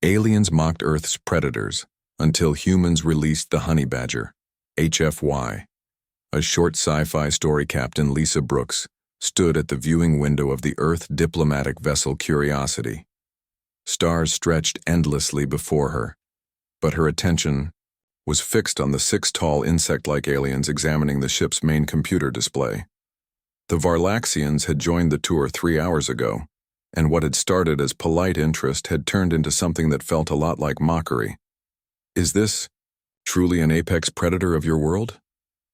Aliens mocked Earth's predators until humans released the honey badger, HFY. A short sci-fi story captain, Lisa Brooks, stood at the viewing window of the Earth diplomatic vessel Curiosity. Stars stretched endlessly before her, but her attention was fixed on the 6 tall insect-like aliens examining the ship's main computer display. The Varlaxians had joined the tour 3 hours ago, and what had started as polite interest had turned into something that felt a lot like mockery. "Is this truly an apex predator of your world?"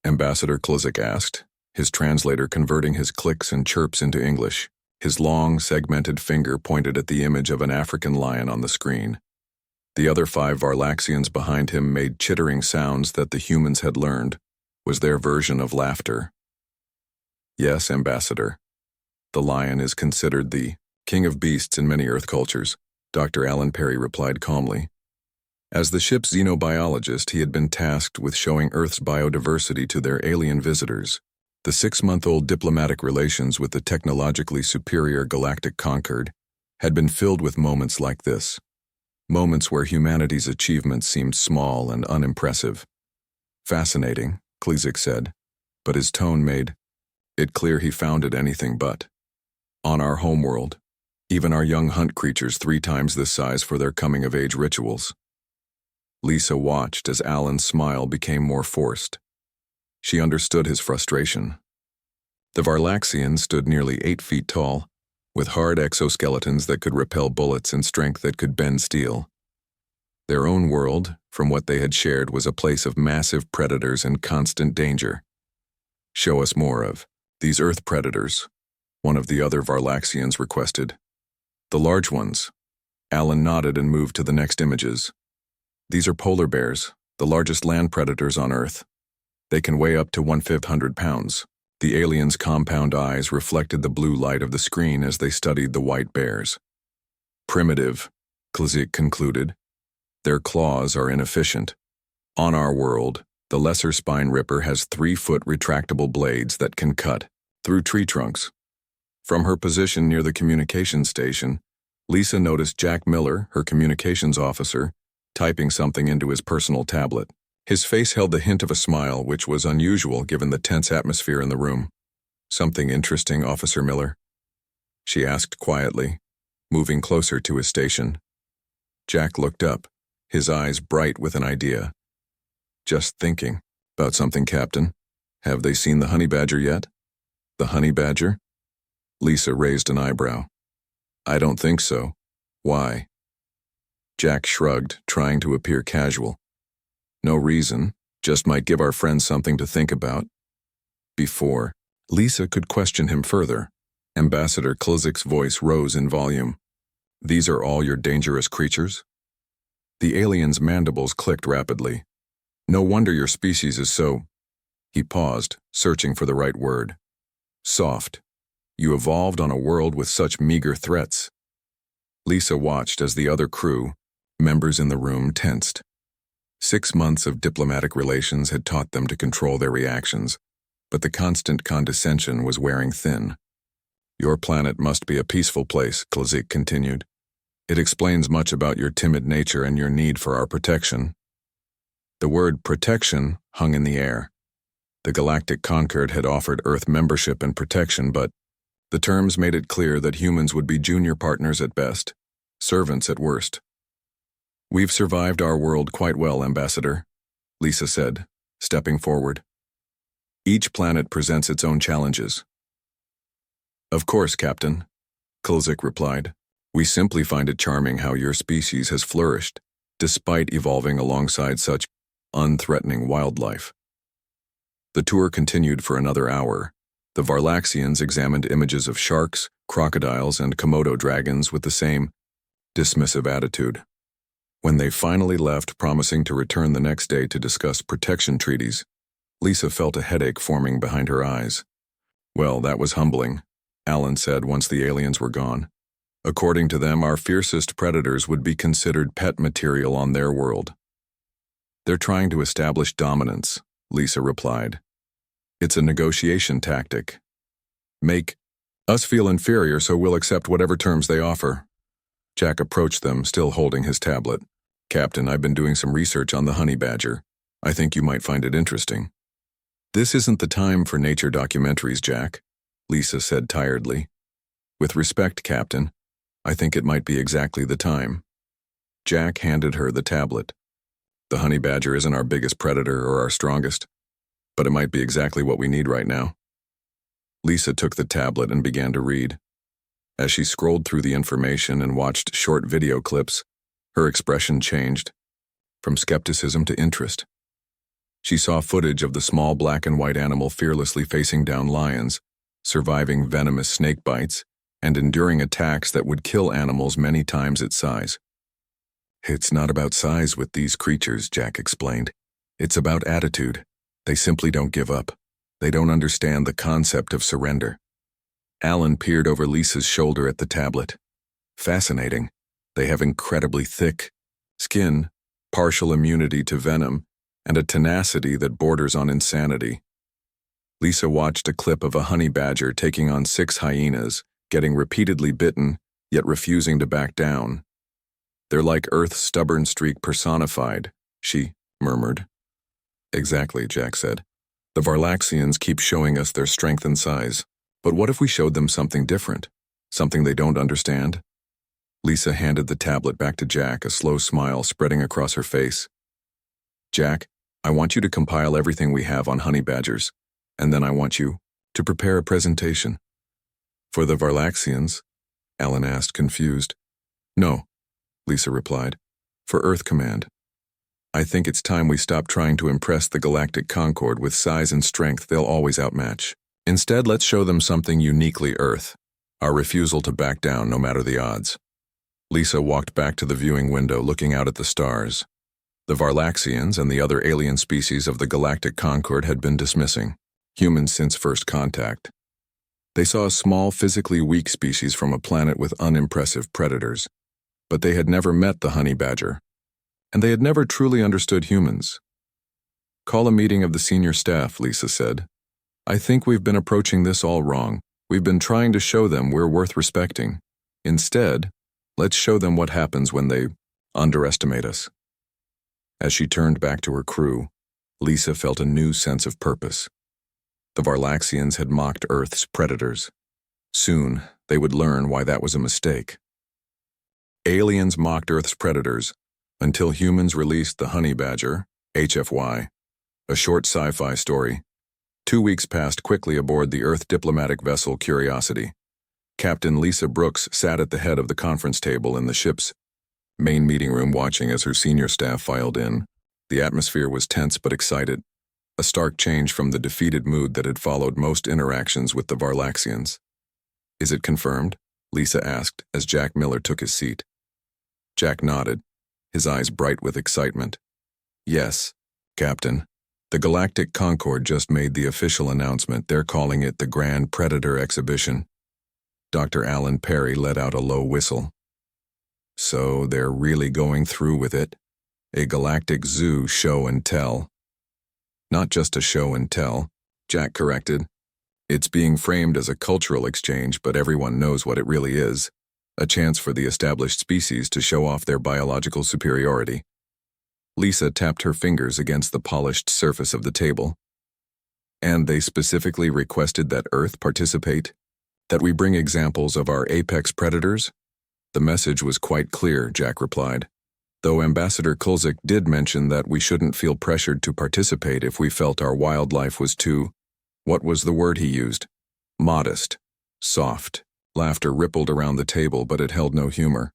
Ambassador Klizik asked, his translator converting his clicks and chirps into English. His long, segmented finger pointed at the image of an African lion on the screen. The other 5 Varlaxians behind him made chittering sounds that the humans had learned was their version of laughter. "Yes, Ambassador. The lion is considered the king of beasts in many Earth cultures," Dr. Alan Perry replied calmly. As the ship's xenobiologist, he had been tasked with showing Earth's biodiversity to their alien visitors. The 6-month-old diplomatic relations with the technologically superior Galactic Concord had been filled with moments like this. Moments where humanity's achievements seemed small and unimpressive. "Fascinating," Klizik said, but his tone made it clear he found it anything but. "On our homeworld, even our young hunt creatures 3 times this size for their coming-of-age rituals." Lisa watched as Alan's smile became more forced. She understood his frustration. The Varlaxians stood nearly 8 feet tall, with hard exoskeletons that could repel bullets and strength that could bend steel. Their own world, from what they had shared, was a place of massive predators and constant danger. "Show us more of these Earth predators," one of the other Varlaxians requested. "The large ones." Alan nodded and moved to the next images. "These are polar bears, the largest land predators on Earth. They can weigh up to 1/500 pounds. The aliens' compound eyes reflected the blue light of the screen as they studied the white bears. "Primitive," Klizik concluded. "Their claws are inefficient. On our world, the lesser spine ripper has 3-foot retractable blades that can cut through tree trunks." From her position near the communications station, Lisa noticed Jack Miller, her communications officer, typing something into his personal tablet. His face held the hint of a smile, which was unusual given the tense atmosphere in the room. "Something interesting, Officer Miller?" she asked quietly, moving closer to his station. Jack looked up, his eyes bright with an idea. "Just thinking about something, Captain. Have they seen the honey badger yet?" "The honey badger?" Lisa raised an eyebrow. "I don't think so. Why?" Jack shrugged, trying to appear casual. "No reason, just might give our friends something to think about." Before Lisa could question him further, Ambassador Klizik's voice rose in volume. "These are all your dangerous creatures?" The alien's mandibles clicked rapidly. "No wonder your species is so—" He paused, searching for the right word. "Soft. You evolved on a world with such meager threats." Lisa watched as the other crew, members in the room, tensed. 6 months of diplomatic relations had taught them to control their reactions, but the constant condescension was wearing thin. "Your planet must be a peaceful place," Klizik continued. "It explains much about your timid nature and your need for our protection." The word protection hung in the air. The Galactic Concord had offered Earth membership and protection, but the terms made it clear that humans would be junior partners at best, servants at worst. "We've survived our world quite well, Ambassador," Lisa said, stepping forward. "Each planet presents its own challenges." "Of course, Captain," Klizik replied. "We simply find it charming how your species has flourished, despite evolving alongside such unthreatening wildlife." The tour continued for another hour. The Varlaxians examined images of sharks, crocodiles, and Komodo dragons with the same dismissive attitude. When they finally left, promising to return the next day to discuss protection treaties, Lisa felt a headache forming behind her eyes. "Well, that was humbling," Alan said once the aliens were gone. "According to them, our fiercest predators would be considered pet material on their world." "They're trying to establish dominance," Lisa replied. "It's a negotiation tactic. Make us feel inferior so we'll accept whatever terms they offer." Jack approached them, still holding his tablet. "Captain, I've been doing some research on the honey badger. I think you might find it interesting." "This isn't the time for nature documentaries, Jack," Lisa said tiredly. "With respect, Captain, I think it might be exactly the time." Jack handed her the tablet. "The honey badger isn't our biggest predator or our strongest, but it might be exactly what we need right now." Lisa took the tablet and began to read. As she scrolled through the information and watched short video clips, her expression changed, from skepticism to interest. She saw footage of the small black and white animal fearlessly facing down lions, surviving venomous snake bites, and enduring attacks that would kill animals many times its size. "It's not about size with these creatures," Jack explained. "It's about attitude. They simply don't give up. They don't understand the concept of surrender." Alan peered over Lisa's shoulder at the tablet. "Fascinating. They have incredibly thick skin, partial immunity to venom, and a tenacity that borders on insanity." Lisa watched a clip of a honey badger taking on 6 hyenas, getting repeatedly bitten, yet refusing to back down. "They're like Earth's stubborn streak personified," she murmured. "Exactly," Jack said. "The Varlaxians keep showing us their strength and size. But what if we showed them something different? Something they don't understand?" Lisa handed the tablet back to Jack, a slow smile spreading across her face. "Jack, I want you to compile everything we have on honey badgers, and then I want you to prepare a presentation." "For the Varlaxians?" Alan asked, confused. "No," Lisa replied. "For Earth Command. I think it's time we stop trying to impress the Galactic Concord with size and strength they'll always outmatch. Instead, let's show them something uniquely Earth, our refusal to back down no matter the odds." Lisa walked back to the viewing window, looking out at the stars. The Varlaxians and the other alien species of the Galactic Concord had been dismissing humans since first contact. They saw a small, physically weak species from a planet with unimpressive predators, but they had never met the honey badger, and they had never truly understood humans. "Call a meeting of the senior staff," Lisa said. "I think we've been approaching this all wrong. We've been trying to show them we're worth respecting. Instead, let's show them what happens when they underestimate us." As she turned back to her crew, Lisa felt a new sense of purpose. The Varlaxians had mocked Earth's predators. Soon, they would learn why that was a mistake. Aliens mocked Earth's predators until humans released the honey badger, HFY, a short sci-fi story. 2 weeks passed quickly aboard the Earth diplomatic vessel Curiosity. Captain Lisa Brooks sat at the head of the conference table in the ship's main meeting room, watching as her senior staff filed in. The atmosphere was tense but excited, a stark change from the defeated mood that had followed most interactions with the Varlaxians. "Is it confirmed?" Lisa asked as Jack Miller took his seat. Jack nodded, his eyes bright with excitement. "Yes, Captain. The Galactic Concord just made the official announcement. They're calling it the Grand Predator Exhibition." Dr. Alan Perry let out a low whistle. "So they're really going through with it? A galactic zoo show and tell." "Not just a show and tell," Jack corrected. "It's being framed as a cultural exchange, but everyone knows what it really is. A chance for the established species to show off their biological superiority." Lisa tapped her fingers against the polished surface of the table. "And they specifically requested that Earth participate? That we bring examples of our apex predators?" "The message was quite clear," Jack replied, though Ambassador Kulzik did mention that we shouldn't feel pressured to participate if we felt our wildlife was too, what was the word he used? Modest, soft. Laughter rippled around the table, but it held no humor.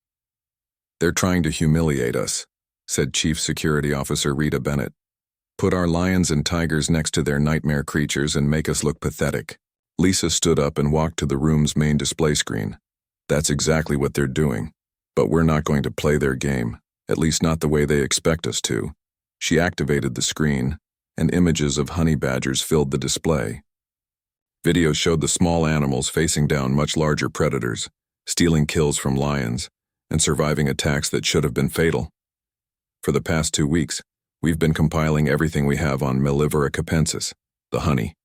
"They're trying to humiliate us," said Chief Security Officer Rita Bennett. "Put our lions and tigers next to their nightmare creatures and make us look pathetic." Lisa stood up and walked to the room's main display screen. "That's exactly what they're doing, but we're not going to play their game, at least not the way they expect us to." She activated the screen, and images of honey badgers filled the display. Videos showed the small animals facing down much larger predators, stealing kills from lions, and surviving attacks that should have been fatal. "For the past 2 weeks, we've been compiling everything we have on Mellivora capensis, the honey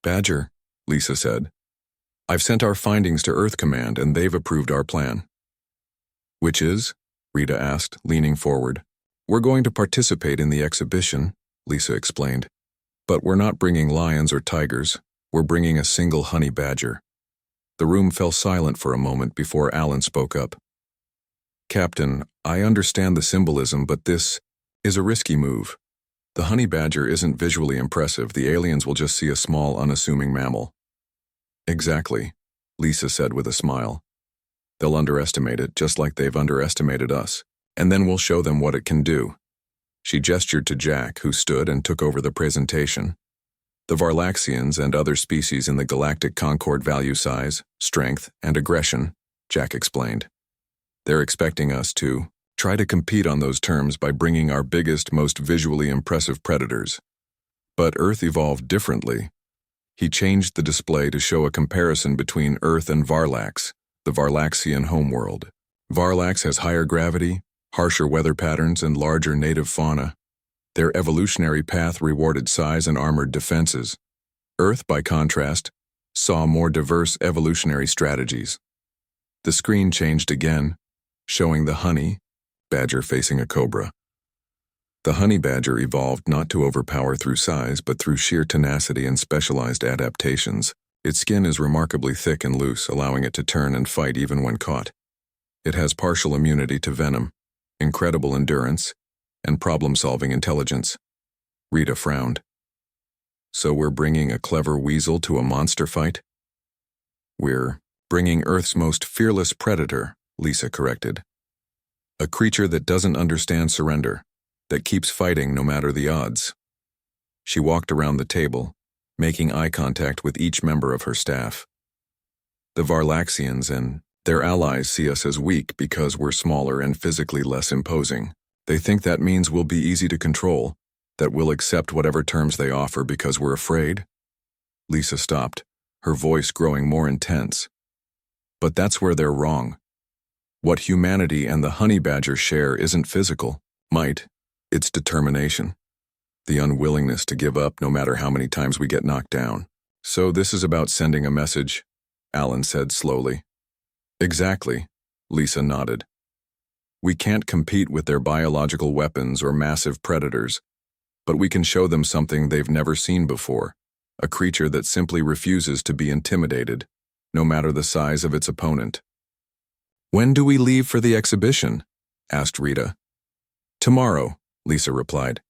badger," Lisa said. "I've sent our findings to Earth Command, and they've approved our plan." Which is? Rita asked, leaning forward. We're going to participate in the exhibition, Lisa explained. But we're not bringing lions or tigers. We're bringing a single honey badger. The room fell silent for a moment before Alan spoke up. Captain, I understand the symbolism, but this is a risky move. The honey badger isn't visually impressive. The aliens will just see a small, unassuming mammal. Exactly, Lisa said with a smile. They'll underestimate it just like they've underestimated us, and then we'll show them what it can do. She gestured to Jack, who stood and took over the presentation. The Varlaxians and other species in the Galactic Concord value size, strength, and aggression, Jack explained. They're expecting us to try to compete on those terms by bringing our biggest, most visually impressive predators. But Earth evolved differently. He changed the display to show a comparison between Earth and Varlax, the Varlaxian homeworld. Varlax has higher gravity, harsher weather patterns, and larger native fauna. Their evolutionary path rewarded size and armored defenses. Earth, by contrast, saw more diverse evolutionary strategies. The screen changed again, showing the honey badger facing a cobra. The honey badger evolved not to overpower through size, but through sheer tenacity and specialized adaptations. Its skin is remarkably thick and loose, allowing it to turn and fight even when caught. It has partial immunity to venom, incredible endurance, and problem-solving intelligence. Rita frowned. So we're bringing a clever weasel to a monster fight? We're bringing Earth's most fearless predator, Lisa corrected. A creature that doesn't understand surrender, that keeps fighting no matter the odds. She walked around the table, making eye contact with each member of her staff. The Varlaxians and their allies see us as weak because we're smaller and physically less imposing. They think that means we'll be easy to control, that we'll accept whatever terms they offer because we're afraid. Lisa stopped, her voice growing more intense. But that's where they're wrong. What humanity and the honey badger share isn't physical might, it's determination. The unwillingness to give up no matter how many times we get knocked down. So this is about sending a message, Alan said slowly. Exactly, Lisa nodded. We can't compete with their biological weapons or massive predators, but we can show them something they've never seen before, a creature that simply refuses to be intimidated, no matter the size of its opponent. When do we leave for the exhibition? Asked Rita. Tomorrow, Lisa replied.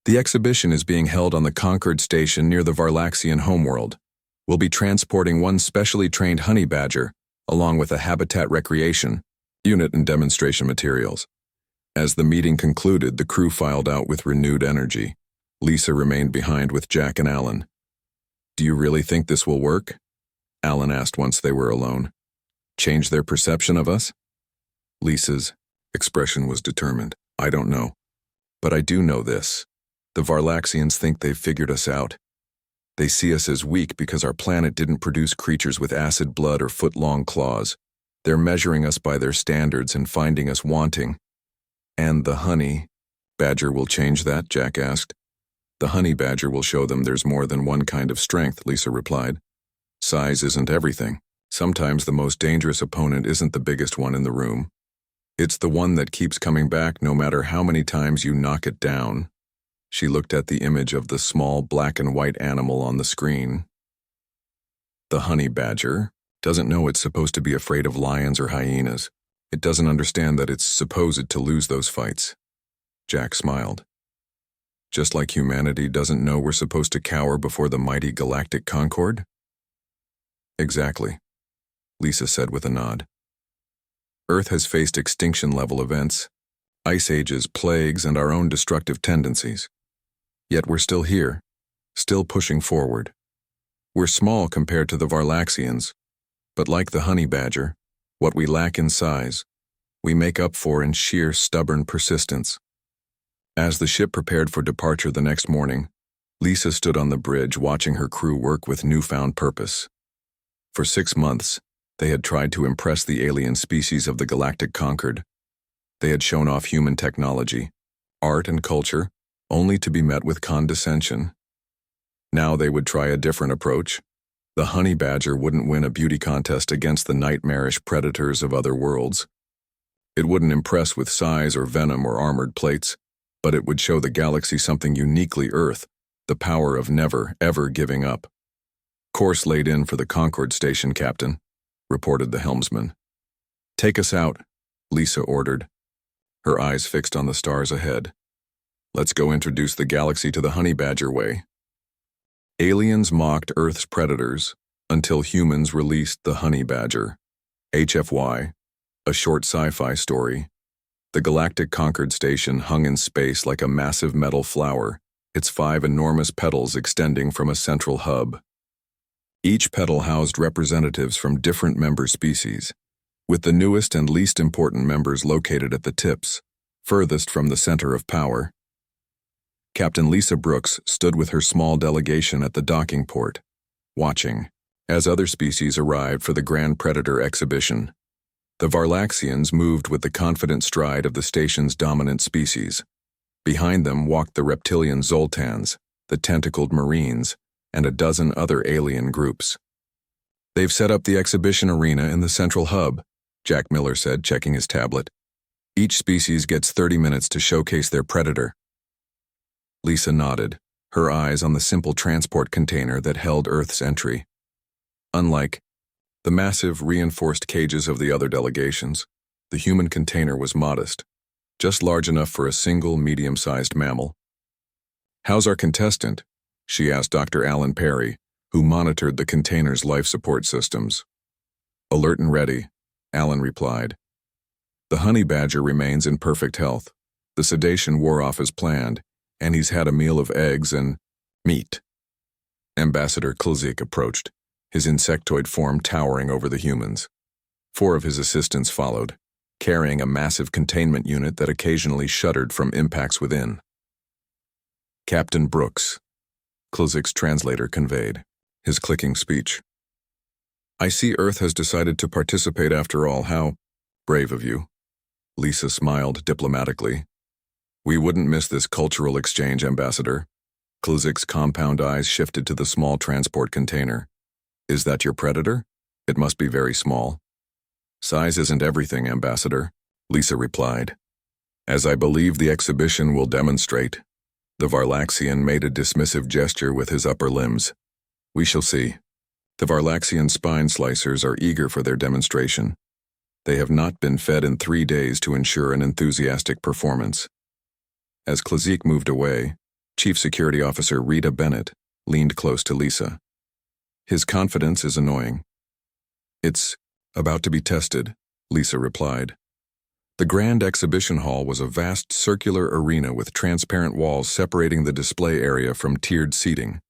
The exhibition is being held on the Concord station near the Varlaxian homeworld. We'll be transporting one specially trained honey badger, along with a habitat recreation unit and demonstration materials. As the meeting concluded, the crew filed out with renewed energy. Lisa remained behind with Jack and Alan. Do you really think this will work? Alan asked once they were alone. Change their perception of us? Lisa's expression was determined. I don't know. But I do know this. The Varlaxians think they've figured us out. They see us as weak because our planet didn't produce creatures with acid blood or foot-long claws. They're measuring us by their standards and finding us wanting. And the honey badger will change that? Jack asked. The honey badger will show them there's more than one kind of strength, Lisa replied. Size isn't everything. Sometimes the most dangerous opponent isn't the biggest one in the room. It's the one that keeps coming back no matter how many times you knock it down. She looked at the image of the small black and white animal on the screen. The honey badger doesn't know it's supposed to be afraid of lions or hyenas. It doesn't understand that it's supposed to lose those fights. Jack smiled. Just like humanity doesn't know we're supposed to cower before the mighty Galactic Concord? Exactly, Lisa said with a nod. Earth has faced extinction-level events, ice ages, plagues, and our own destructive tendencies. Yet we're still here, still pushing forward. We're small compared to the Varlaxians, but like the honey badger, what we lack in size, we make up for in sheer stubborn persistence. As the ship prepared for departure the next morning, Lisa stood on the bridge watching her crew work with newfound purpose. For 6 months, they had tried to impress the alien species of the Galactic Concord. They had shown off human technology, art and culture, only to be met with condescension. Now they would try a different approach. The honey badger wouldn't win a beauty contest against the nightmarish predators of other worlds. It wouldn't impress with size or venom or armored plates, but it would show the galaxy something uniquely Earth, the power of never, ever giving up. "Course laid in for the Concord station, Captain," reported the helmsman. "Take us out," Lisa ordered, her eyes fixed on the stars ahead. "Let's go introduce the galaxy to the Honey Badger way." Aliens mocked Earth's predators until humans released the Honey Badger. HFY, a short sci-fi story. The Galactic Concord station hung in space like a massive metal flower, its 5 enormous petals extending from a central hub. Each petal housed representatives from different member species, with the newest and least important members located at the tips, furthest from the center of power. Captain Lisa Brooks stood with her small delegation at the docking port, watching, as other species arrived for the Grand Predator exhibition. The Varlaxians moved with the confident stride of the station's dominant species. Behind them walked the reptilian Zoltans, the tentacled Marines, and a dozen other alien groups. "They've set up the exhibition arena in the central hub," Jack Miller said, checking his tablet. "Each species gets 30 minutes to showcase their predator." Lisa nodded, her eyes on the simple transport container that held Earth's entry. Unlike the massive, reinforced cages of the other delegations, the human container was modest, just large enough for a single medium-sized mammal. "How's our contestant?" she asked Dr. Alan Perry, who monitored the container's life support systems. "Alert and ready," Alan replied. "The honey badger remains in perfect health. The sedation wore off as planned, and he's had a meal of eggs and meat." Ambassador Klzik approached, his insectoid form towering over the humans. 4 of his assistants followed, carrying a massive containment unit that occasionally shuddered from impacts within. "Captain Brooks," Klzik's translator conveyed, his clicking speech. "I see Earth has decided to participate after all. How brave of you." Lisa smiled diplomatically. "We wouldn't miss this cultural exchange, Ambassador." Klzik's compound eyes shifted to the small transport container. "Is that your predator? It must be very small." "Size isn't everything, Ambassador," Lisa replied. "As I believe the exhibition will demonstrate." The Varlaxian made a dismissive gesture with his upper limbs. "We shall see." The Varlaxian spine slicers are eager for their demonstration. They have not been fed in 3 days to ensure an enthusiastic performance. As Klzik moved away, Chief Security Officer Rita Bennett leaned close to Lisa. "His confidence is annoying." "It's about to be tested," Lisa replied. The Grand Exhibition Hall was a vast circular arena with transparent walls separating the display area from tiered seating.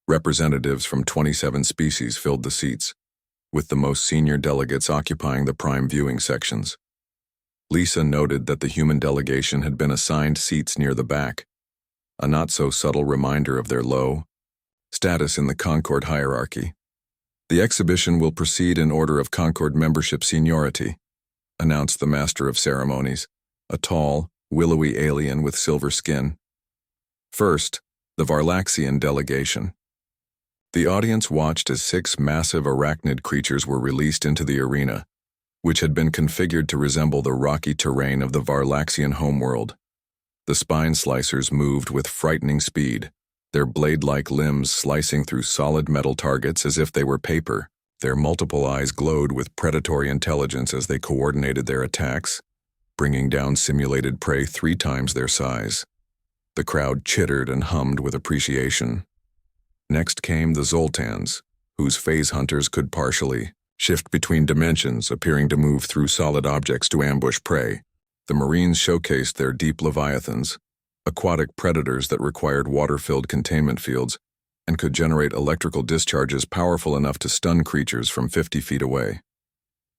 Representatives from 27 species filled the seats, with the most senior delegates occupying the prime viewing sections. Lisa noted that the human delegation had been assigned seats near the back, a not-so-subtle reminder of their low status in the Concord hierarchy. "The exhibition will proceed in order of Concord membership seniority," announced the Master of Ceremonies, a tall, willowy alien with silver skin. "First, the Varlaxian delegation." The audience watched as 6 massive arachnid creatures were released into the arena, which had been configured to resemble the rocky terrain of the Varlaxian homeworld. The spine slicers moved with frightening speed, their blade-like limbs slicing through solid metal targets as if they were paper. Their multiple eyes glowed with predatory intelligence as they coordinated their attacks, bringing down simulated prey 3 times their size. The crowd chittered and hummed with appreciation. Next came the Zoltans, whose phase hunters could partially shift between dimensions, appearing to move through solid objects to ambush prey. The Marines showcased their deep leviathans, aquatic predators that required water-filled containment fields and could generate electrical discharges powerful enough to stun creatures from 50 feet away.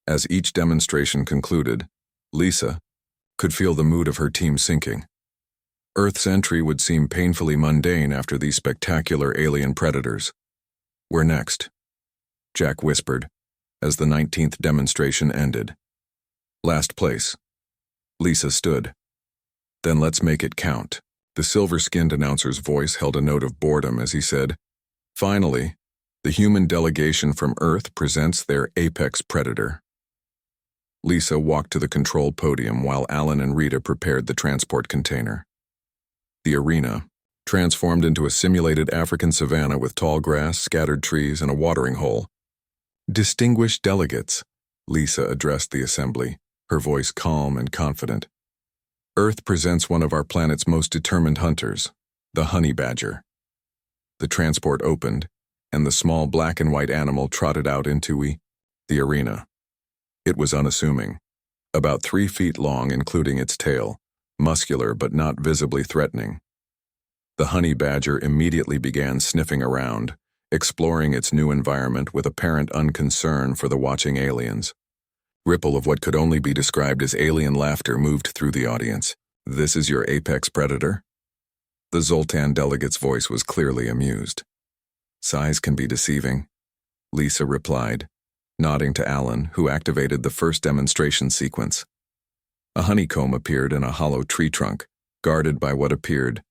As each demonstration concluded, Lisa could feel the mood of her team sinking. Earth's entry would seem painfully mundane after these spectacular alien predators. "Where next?" Jack whispered, as the 19th demonstration ended. "Last place." Lisa stood. "Then let's make it count." The silver-skinned announcer's voice held a note of boredom as he said, "Finally, the human delegation from Earth presents their apex predator." Lisa walked to the control podium while Alan and Rita prepared the transport container. The arena, transformed into a simulated African savanna with tall grass, scattered trees, and a watering hole. Distinguished delegates, Lisa addressed the assembly, her voice calm and confident. Earth presents one of our planet's most determined hunters, the honey badger. The transport opened, and the small black and white animal trotted out into the arena. It was unassuming, about 3 feet long including its tail, muscular but not visibly threatening. The honey badger immediately began sniffing around, exploring its new environment with apparent unconcern for the watching aliens. Ripple of what could only be described as alien laughter moved through the audience. This is your apex predator? The Zoltan delegate's voice was clearly amused. Size can be deceiving, Lisa replied, nodding to Alan, who activated the first demonstration sequence. A honeycomb appeared in a hollow tree trunk, guarded by what appeared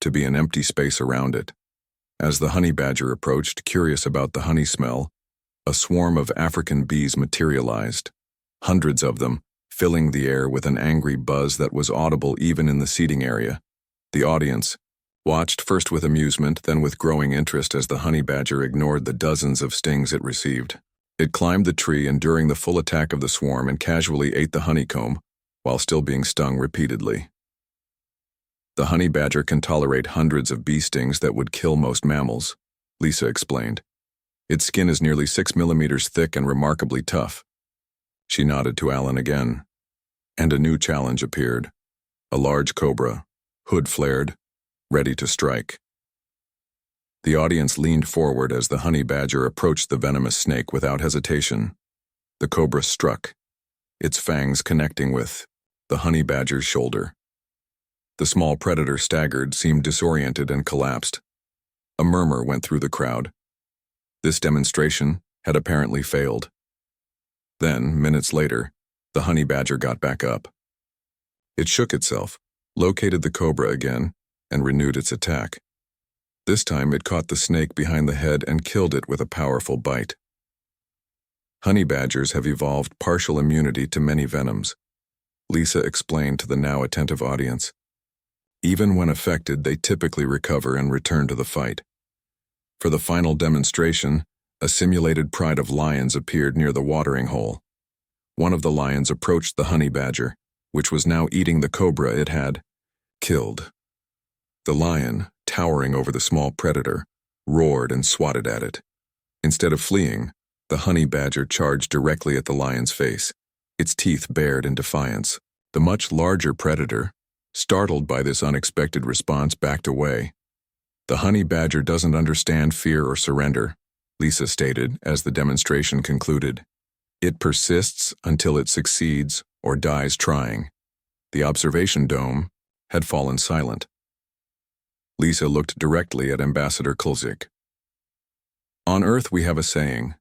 to be an empty space around it. As the honey badger approached, curious about the honey smell, a swarm of African bees materialized, hundreds of them, filling the air with an angry buzz that was audible even in the seating area. The audience watched first with amusement, then with growing interest as the honey badger ignored the dozens of stings it received. It climbed the tree and during the full attack of the swarm and casually ate the honeycomb, while still being stung repeatedly. The honey badger can tolerate hundreds of bee stings that would kill most mammals, Lisa explained. Its skin is nearly 6 millimeters thick and remarkably tough. She nodded to Alan again. And a new challenge appeared. A large cobra, hood flared, ready to strike. The audience leaned forward as the honey badger approached the venomous snake without hesitation. The cobra struck, its fangs connecting with the honey badger's shoulder. The small predator staggered, seemed disoriented, and collapsed. A murmur went through the crowd. This demonstration had apparently failed. Then, minutes later, the honey badger got back up. It shook itself, located the cobra again, and renewed its attack. This time it caught the snake behind the head and killed it with a powerful bite. Honey badgers have evolved partial immunity to many venoms, Lisa explained to the now attentive audience. Even when affected, they typically recover and return to the fight. For the final demonstration, a simulated pride of lions appeared near the watering hole. One of the lions approached the honey badger, which was now eating the cobra it had killed. The lion, towering over the small predator, roared and swatted at it. Instead of fleeing, the honey badger charged directly at the lion's face, its teeth bared in defiance. The much larger predator, startled by this unexpected response, backed away. The honey badger doesn't understand fear or surrender, Lisa stated as the demonstration concluded. It persists until it succeeds or dies trying. The observation dome had fallen silent. Lisa looked directly at Ambassador Kulzik. On Earth we have a saying,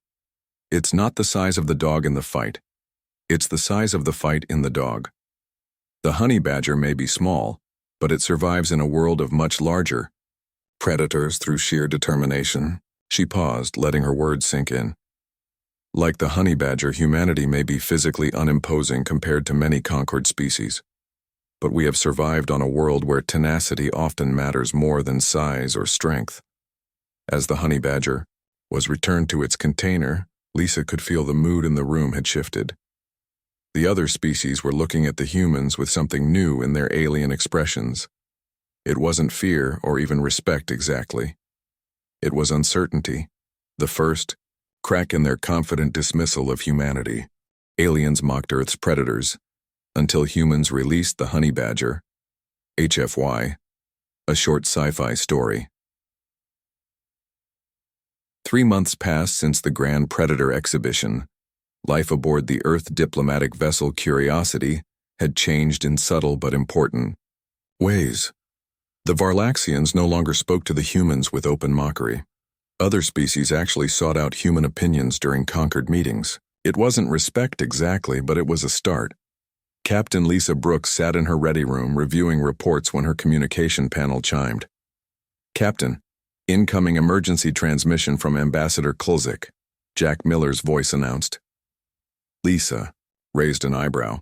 "It's not the size of the dog in the fight. It's the size of the fight in the dog." The honey badger may be small, but it survives in a world of much larger predators through sheer determination. She paused, letting her words sink in. Like the honey badger, humanity may be physically unimposing compared to many conquered species. But we have survived on a world where tenacity often matters more than size or strength. As the honey badger was returned to its container, Lisa could feel the mood in the room had shifted. The other species were looking at the humans with something new in their alien expressions. It wasn't fear or even respect exactly. It was uncertainty, the first crack in their confident dismissal of humanity. Aliens mocked Earth's predators, until humans released the honey badger. HFY, a short sci-fi story. 3 months passed since the Grand Predator exhibition. Life aboard the Earth diplomatic vessel Curiosity had changed in subtle but important ways. The Varlaxians no longer spoke to the humans with open mockery. Other species actually sought out human opinions during conquered meetings. It wasn't respect exactly, but it was a start. Captain Lisa Brooks sat in her ready room reviewing reports when her communication panel chimed. "Captain, incoming emergency transmission from Ambassador Kulzik," Jack Miller's voice announced. "Lisa, raised an eyebrow.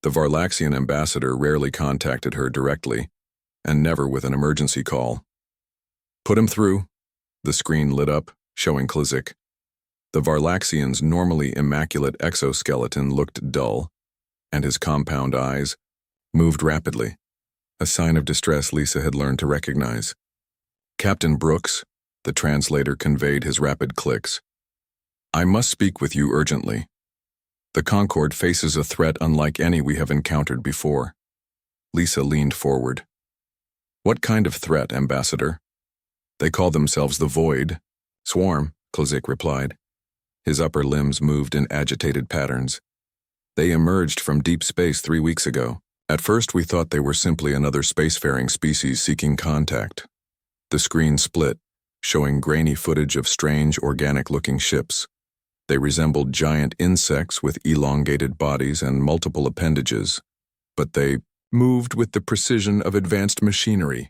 The Varlaxian ambassador rarely contacted her directly, and never with an emergency call. Put him through. The screen lit up, showing Klizik. The Varlaxian's normally immaculate exoskeleton looked dull, and his compound eyes moved rapidly, a sign of distress Lisa had learned to recognize. Captain Brooks, the translator conveyed his rapid clicks. I must speak with you urgently. The Concorde faces a threat unlike any we have encountered before. Lisa leaned forward. What kind of threat, Ambassador? They call themselves the Void. Swarm, Klizik replied. His upper limbs moved in agitated patterns. They emerged from deep space 3 weeks ago. At first we thought they were simply another spacefaring species seeking contact. The screen split, showing grainy footage of strange organic-looking ships. They resembled giant insects with elongated bodies and multiple appendages, but they moved with the precision of advanced machinery.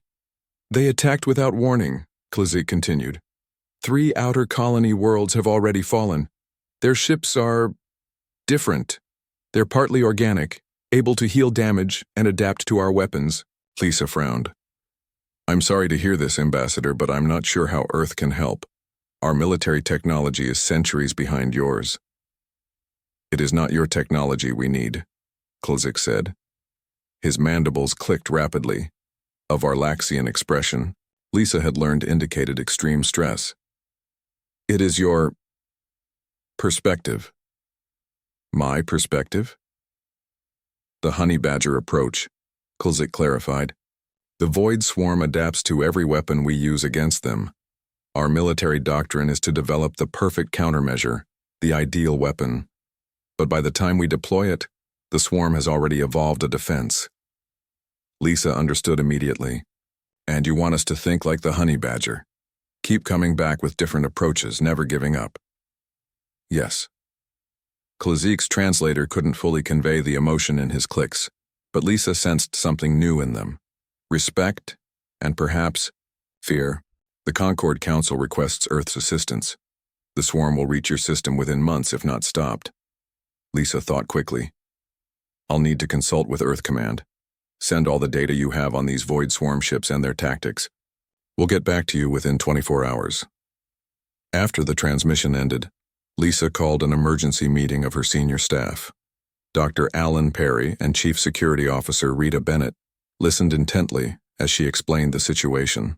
They attacked without warning, Klizik continued. 3 outer colony worlds have already fallen. Their ships are different. They're partly organic, able to heal damage and adapt to our weapons. Lisa frowned. I'm sorry to hear this, Ambassador, but I'm not sure how Earth can help. Our military technology is centuries behind yours. It is not your technology we need, Klizik said. His mandibles clicked rapidly. A Varlaxian expression Lisa had learned indicated extreme stress. It is your perspective. My perspective? The honey badger approach, Klizik clarified. The Void Swarm adapts to every weapon we use against them. Our military doctrine is to develop the perfect countermeasure, the ideal weapon. But by the time we deploy it, the swarm has already evolved a defense. Lisa understood immediately. And you want us to think like the honey badger. Keep coming back with different approaches, never giving up. Yes. Klizik's translator couldn't fully convey the emotion in his clicks, but Lisa sensed something new in them. Respect, and perhaps fear. The Concorde Council requests Earth's assistance. The swarm will reach your system within months if not stopped. Lisa thought quickly. I'll need to consult with Earth Command. Send all the data you have on these Void Swarm ships and their tactics. We'll get back to you within 24 hours. After the transmission ended, Lisa called an emergency meeting of her senior staff. Dr. Alan Perry and Chief Security Officer Rita Bennett listened intently as she explained the situation.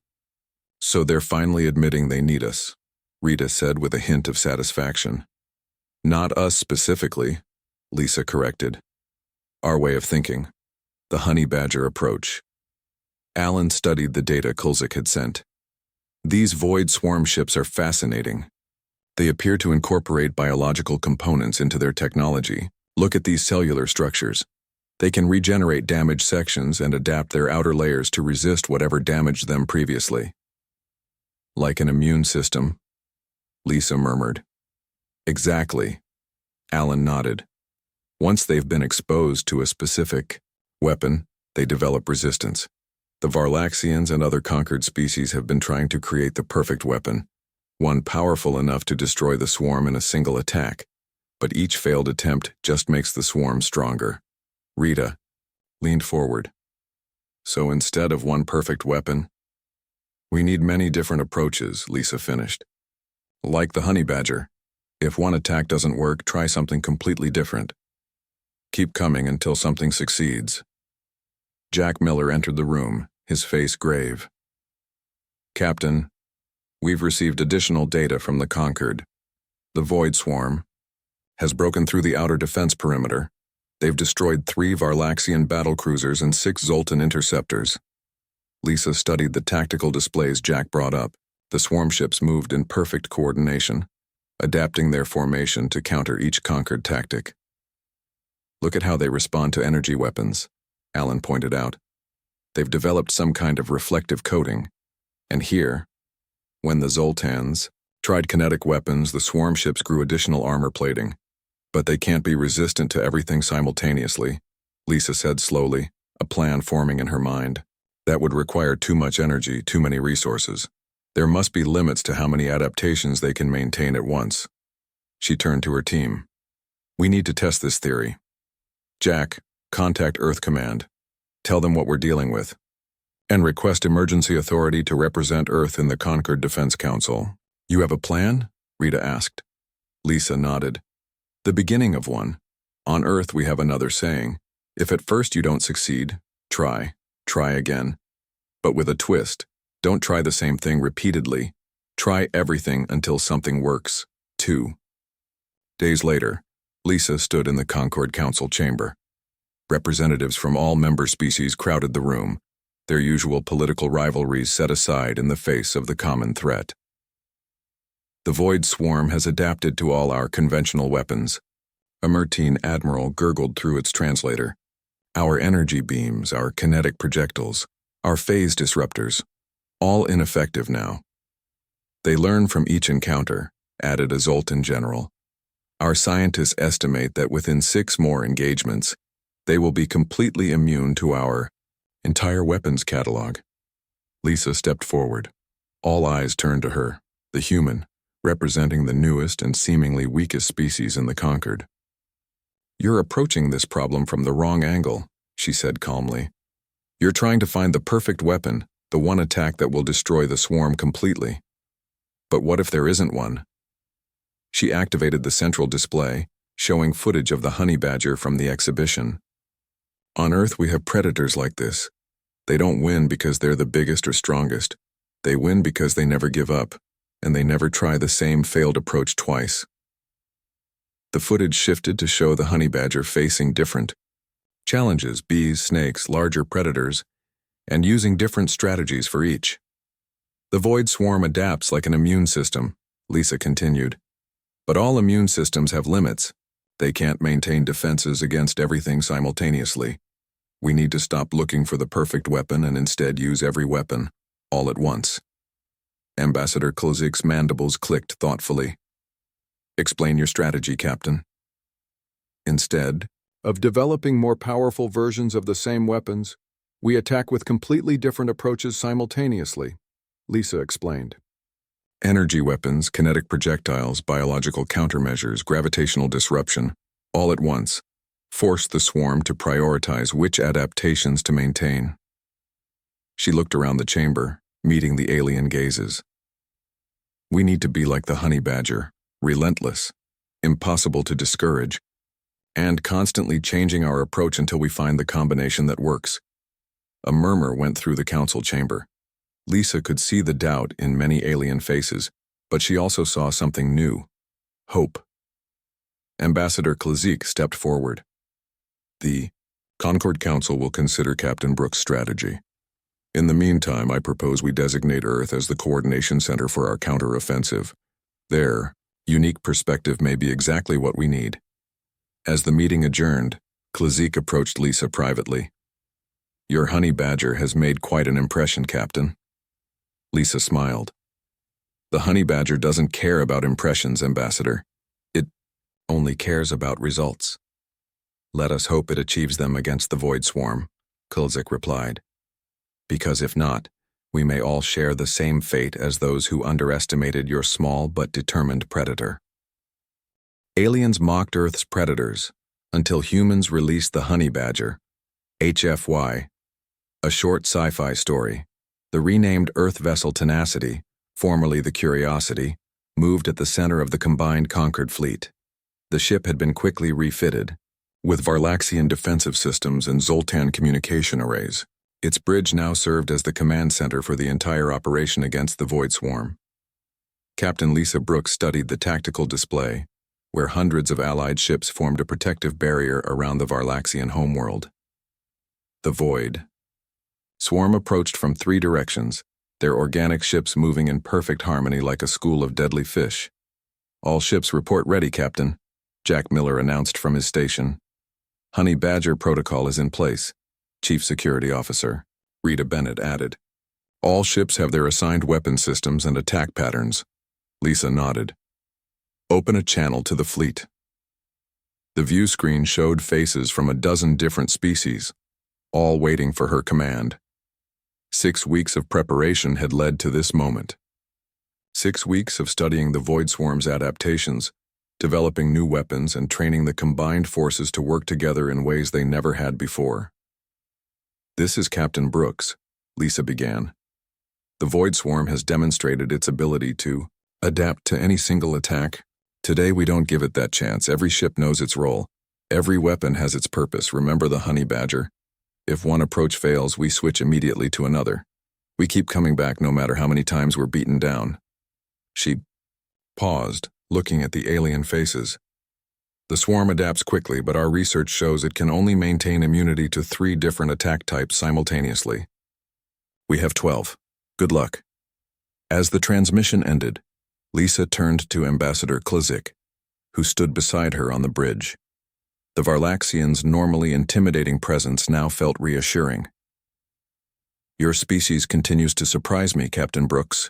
So they're finally admitting they need us, Rita said with a hint of satisfaction. Not us specifically, Lisa corrected. Our way of thinking. The honey badger approach. Alan studied the data Klizik had sent. These Void Swarm ships are fascinating. They appear to incorporate biological components into their technology. Look at these cellular structures. They can regenerate damaged sections and adapt their outer layers to resist whatever damaged them previously. Like an immune system, Lisa murmured. Exactly. Alan nodded. Once they've been exposed to a specific weapon, they develop resistance. The Varlaxians and other conquered species have been trying to create the perfect weapon, one powerful enough to destroy the swarm in a single attack, but each failed attempt just makes the swarm stronger. Rita leaned forward. So instead of one perfect weapon, we need many different approaches, Lisa finished. Like the honey badger. If one attack doesn't work, try something completely different. Keep coming until something succeeds. Jack Miller entered the room, his face grave. Captain, we've received additional data from the Conquered. The Void Swarm has broken through the outer defense perimeter. They've destroyed 3 Varlaxian battlecruisers and 6 Zoltan interceptors. Lisa studied the tactical displays Jack brought up. The swarm ships moved in perfect coordination, adapting their formation to counter each Conquered tactic. Look at how they respond to energy weapons, Alan pointed out. They've developed some kind of reflective coating. And here, when the Zoltans tried kinetic weapons, the swarm ships grew additional armor plating. But they can't be resistant to everything simultaneously, Lisa said slowly, a plan forming in her mind. That would require too much energy, too many resources. There must be limits to how many adaptations they can maintain at once. She turned to her team. We need to test this theory. Jack, contact Earth Command. Tell them what we're dealing with. And request emergency authority to represent Earth in the Concord Defense Council. You have a plan? Rita asked. Lisa nodded. The beginning of one. On Earth we have another saying. If at first you don't succeed, try again. But with a twist. Don't try the same thing repeatedly. Try everything until something works. 2 days later, Lisa stood in the Concord Council chamber. Representatives from all member species crowded the room, their usual political rivalries set aside in the face of the common threat. The Void Swarm has adapted to all our conventional weapons. A Mertine admiral gurgled through its translator. Our energy beams, our kinetic projectiles, our phase disruptors, all ineffective now. They learn from each encounter, added a Zoltan general. Our scientists estimate that within 6 more engagements, they will be completely immune to our entire weapons catalog. Lisa stepped forward. All eyes turned to her, the human, representing the newest and seemingly weakest species in the Concord. You're approaching this problem from the wrong angle, she said calmly. You're trying to find the perfect weapon, the one attack that will destroy the swarm completely. But what if there isn't one? She activated the central display, showing footage of the honey badger from the exhibition. On Earth we have predators like this. They don't win because they're the biggest or strongest. They win because they never give up, and they never try the same failed approach twice. The footage shifted to show the honey badger facing different challenges, bees, snakes, larger predators, and using different strategies for each. The Void Swarm adapts like an immune system, Lisa continued. But all immune systems have limits. They can't maintain defenses against everything simultaneously. We need to stop looking for the perfect weapon and instead use every weapon, all at once. Ambassador Klozik's mandibles clicked thoughtfully. Explain your strategy, Captain. Instead of developing more powerful versions of the same weapons, we attack with completely different approaches simultaneously, Lisa explained. Energy weapons, kinetic projectiles, biological countermeasures, gravitational disruption, all at once, force the swarm to prioritize which adaptations to maintain. She looked around the chamber, meeting the alien gazes. We need to be like the honey badger, relentless, impossible to discourage, and constantly changing our approach until we find the combination that works. A murmur went through the council chamber. Lisa could see the doubt in many alien faces, but she also saw something new. Hope. Ambassador Klozik stepped forward. The Concord Council will consider Captain Brooks' strategy. In the meantime, I propose we designate Earth as the coordination center for our counteroffensive. Their unique perspective may be exactly what we need. As the meeting adjourned, Klozik approached Lisa privately. Your honey badger has made quite an impression, Captain. Lisa smiled. The honey badger doesn't care about impressions, Ambassador. It only cares about results. Let us hope it achieves them against the Void Swarm, Klozik replied. Because if not, we may all share the same fate as those who underestimated your small but determined predator. Aliens mocked Earth's predators until humans released the honey badger, HFY, a short sci-fi story. The renamed Earth vessel Tenacity, formerly the Curiosity, moved at the center of the combined Concord fleet. The ship had been quickly refitted, with Varlaxian defensive systems and Zoltan communication arrays. Its bridge now served as the command center for the entire operation against the Void Swarm. Captain Lisa Brooks studied the tactical display, where hundreds of Allied ships formed a protective barrier around the Varlaxian homeworld. The Void Swarm approached from 3 directions, their organic ships moving in perfect harmony like a school of deadly fish. All ships report ready, Captain, Jack Miller announced from his station. Honey Badger protocol is in place, Chief Security Officer Rita Bennett added. All ships have their assigned weapon systems and attack patterns. Lisa nodded. Open a channel to the fleet. The view screen showed faces from a dozen different species, all waiting for her command. 6 weeks of preparation had led to this moment. 6 weeks of studying the Void Swarm's adaptations, developing new weapons and training the combined forces to work together in ways they never had before. "This is Captain Brooks," Lisa began. "The Void Swarm has demonstrated its ability to adapt to any single attack. Today we don't give it that chance. Every ship knows its role. Every weapon has its purpose. Remember the Honey Badger? If one approach fails, we switch immediately to another. We keep coming back no matter how many times we're beaten down." She paused, looking at the alien faces. "The swarm adapts quickly, but our research shows it can only maintain immunity to 3 different attack types simultaneously. We have 12. Good luck." As the transmission ended, Lisa turned to Ambassador Klizik, who stood beside her on the bridge. The Varlaxians' normally intimidating presence now felt reassuring. "Your species continues to surprise me, Captain Brooks,"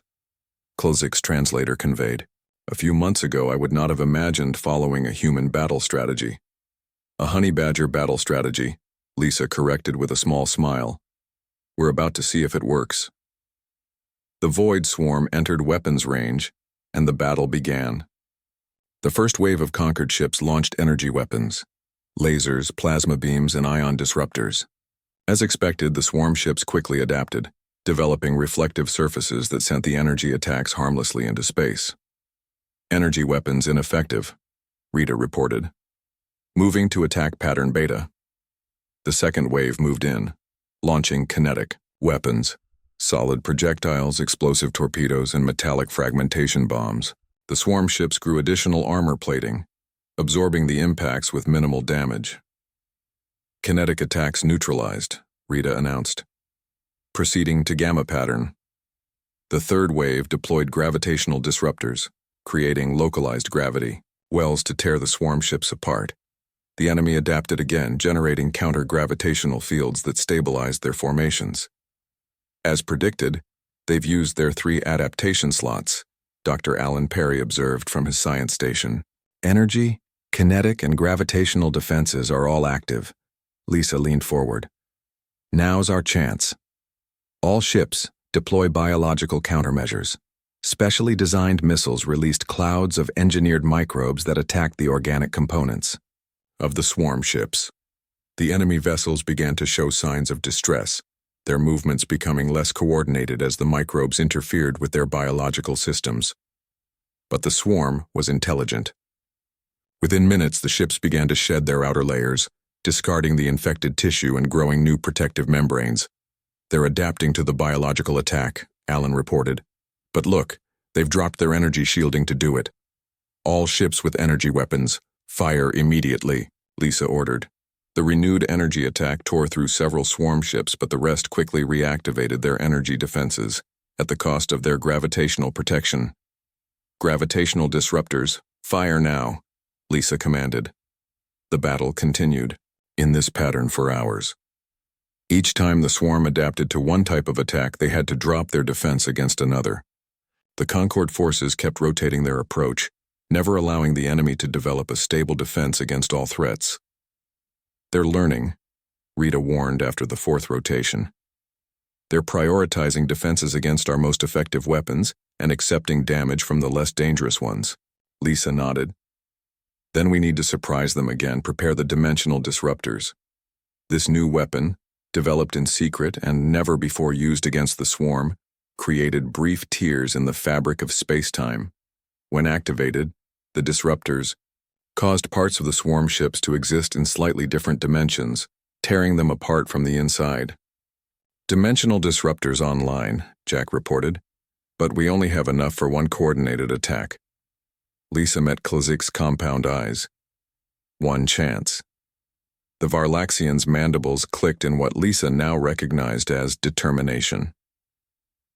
Klizik's translator conveyed. "A few months ago I would not have imagined following a human battle strategy." "A honey badger battle strategy," Lisa corrected with a small smile. "We're about to see if it works." The Void Swarm entered weapons range, and the battle began. The first wave of conquered ships launched energy weapons: lasers, plasma beams, and ion disruptors. As expected, the swarm ships quickly adapted, developing reflective surfaces that sent the energy attacks harmlessly into space. "Energy weapons ineffective," Rita reported. Moving to attack pattern beta. The second wave moved in, launching kinetic weapons, solid projectiles, explosive torpedoes, and metallic fragmentation bombs. The swarm ships grew additional armor plating, absorbing the impacts with minimal damage. "Kinetic attacks neutralized," Rita announced. Proceeding to gamma pattern. The third wave deployed gravitational disruptors, creating localized gravity wells to tear the swarm ships apart. The enemy adapted again, generating counter-gravitational fields that stabilized their formations. As predicted, they've used their 3 adaptation slots, Dr. Alan Perry observed from his science station. "Energy, kinetic, and gravitational defenses are all active." Lisa leaned forward. "Now's our chance. All ships, deploy biological countermeasures." Specially designed missiles released clouds of engineered microbes that attacked the organic components of the swarm ships. The enemy vessels began to show signs of distress, their movements becoming less coordinated as the microbes interfered with their biological systems. But the swarm was intelligent. Within minutes, the ships began to shed their outer layers, discarding the infected tissue and growing new protective membranes. "They're adapting to the biological attack," Alan reported. "But look, they've dropped their energy shielding to do it." "All ships with energy weapons, fire immediately," Lisa ordered. The renewed energy attack tore through several swarm ships, but the rest quickly reactivated their energy defenses, at the cost of their gravitational protection. "Gravitational disruptors, fire now," Lisa commanded. The battle continued, in this pattern for hours. Each time the swarm adapted to one type of attack, they had to drop their defense against another. The Concord forces kept rotating their approach, never allowing the enemy to develop a stable defense against all threats. "They're learning," Rita warned after the 4th rotation. "They're prioritizing defenses against our most effective weapons and accepting damage from the less dangerous ones." Lisa nodded. "Then we need to surprise them again, prepare the dimensional disruptors. This new weapon, developed in secret and never before used against the swarm, created brief tears in the fabric of space-time. When activated, the disruptors caused parts of the swarm ships to exist in slightly different dimensions, tearing them apart from the inside. "Dimensional disruptors online," Jack reported, "but we only have enough for one coordinated attack." Lisa met Klizik's compound eyes. One chance. The Varlaxian's mandibles clicked in what Lisa now recognized as determination.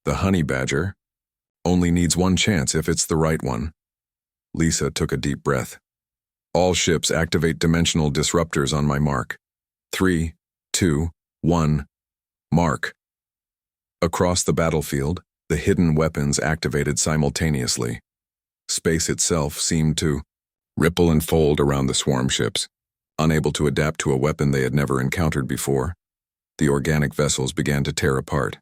The honey badger only needs one chance if it's the right one. Lisa took a deep breath. "All ships activate dimensional disruptors on my mark. 3, 2, 1, mark." Across the battlefield, the hidden weapons activated simultaneously. Space itself seemed to ripple and fold around the swarm ships. Unable to adapt to a weapon they had never encountered before, the organic vessels began to tear apart,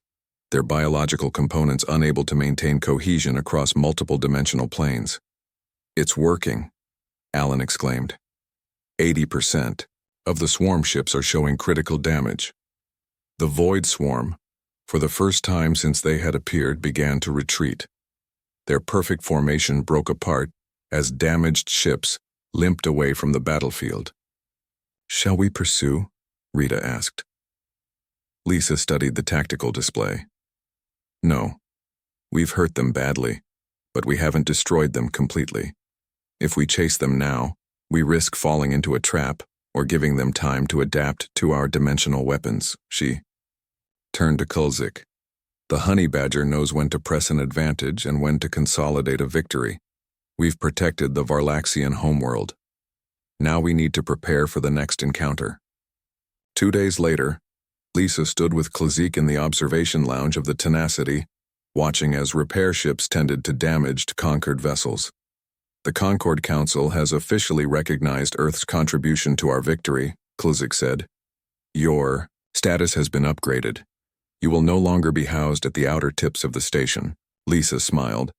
their biological components unable to maintain cohesion across multiple dimensional planes. "It's working," Alan exclaimed. 80% of the swarm ships are showing critical damage. The Void Swarm, for the first time since they had appeared, began to retreat. Their perfect formation broke apart as damaged ships limped away from the battlefield. "Shall we pursue?" Rita asked. Lisa studied the tactical display. "No. We've hurt them badly, but we haven't destroyed them completely. If we chase them now, we risk falling into a trap or giving them time to adapt to our dimensional weapons." She turned to Kulzik. "The honey badger knows when to press an advantage and when to consolidate a victory. We've protected the Varlaxian homeworld. Now we need to prepare for the next encounter." 2 days later, Lisa stood with Kulzik in the observation lounge of the Tenacity, watching as repair ships tended to damaged, conquered vessels. "The Concord Council has officially recognized Earth's contribution to our victory," Kulzik said. "Your status has been upgraded. You will no longer be housed at the outer tips of the station." Lisa smiled.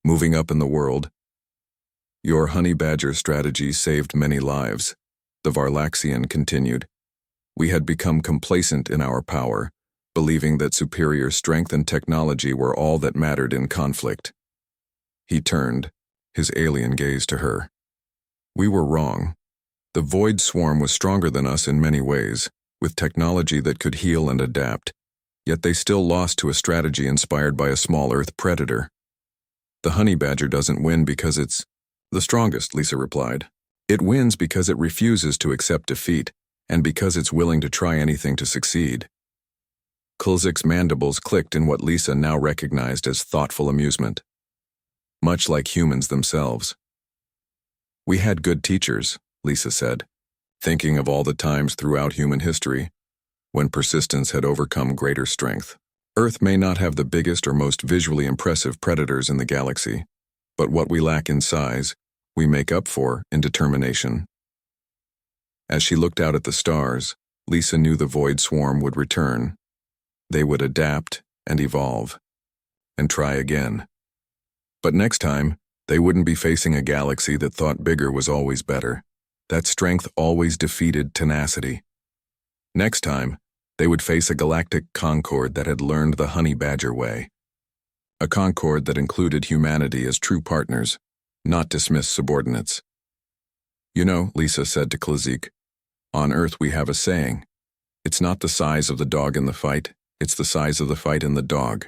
"Moving up in the world. Your honey badger strategy saved many lives," the Varlaxian continued. "We had become complacent in our power, believing that superior strength and technology were all that mattered in conflict." He turned, his alien gaze to her. "We were wrong. The Void Swarm was stronger than us in many ways, with technology that could heal and adapt, yet they still lost to a strategy inspired by a small Earth predator. The honey badger doesn't win because it's the strongest," Lisa replied. "It wins because it refuses to accept defeat, and because it's willing to try anything to succeed." Kulzik's mandibles clicked in what Lisa now recognized as thoughtful amusement. Much like humans themselves. "We had good teachers," Lisa said, thinking of all the times throughout human history when persistence had overcome greater strength. Earth may not have the biggest or most visually impressive predators in the galaxy, but what we lack in size, we make up for in determination. As she looked out at the stars, Lisa knew the Void Swarm would return. They would adapt and evolve, and try again. But next time, they wouldn't be facing a galaxy that thought bigger was always better. That strength always defeated tenacity. Next time, they would face a galactic concord that had learned the honey badger way. A concord that included humanity as true partners, not dismissed subordinates. "You know," Lisa said to Kulzik, "on Earth we have a saying. It's not the size of the dog in the fight, it's the size of the fight in the dog."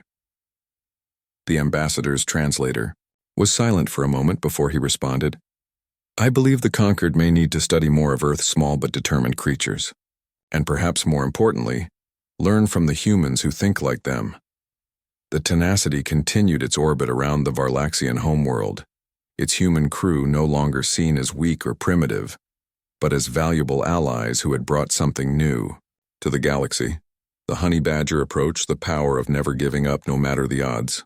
The ambassador's translator was silent for a moment before he responded. "I believe the conquered may need to study more of Earth's small but determined creatures. And perhaps more importantly, learn from the humans who think like them." The Tenacity continued its orbit around the Varlaxian homeworld, its human crew no longer seen as weak or primitive, but as valuable allies who had brought something new to the galaxy. The honey badger approached the power of never giving up no matter the odds.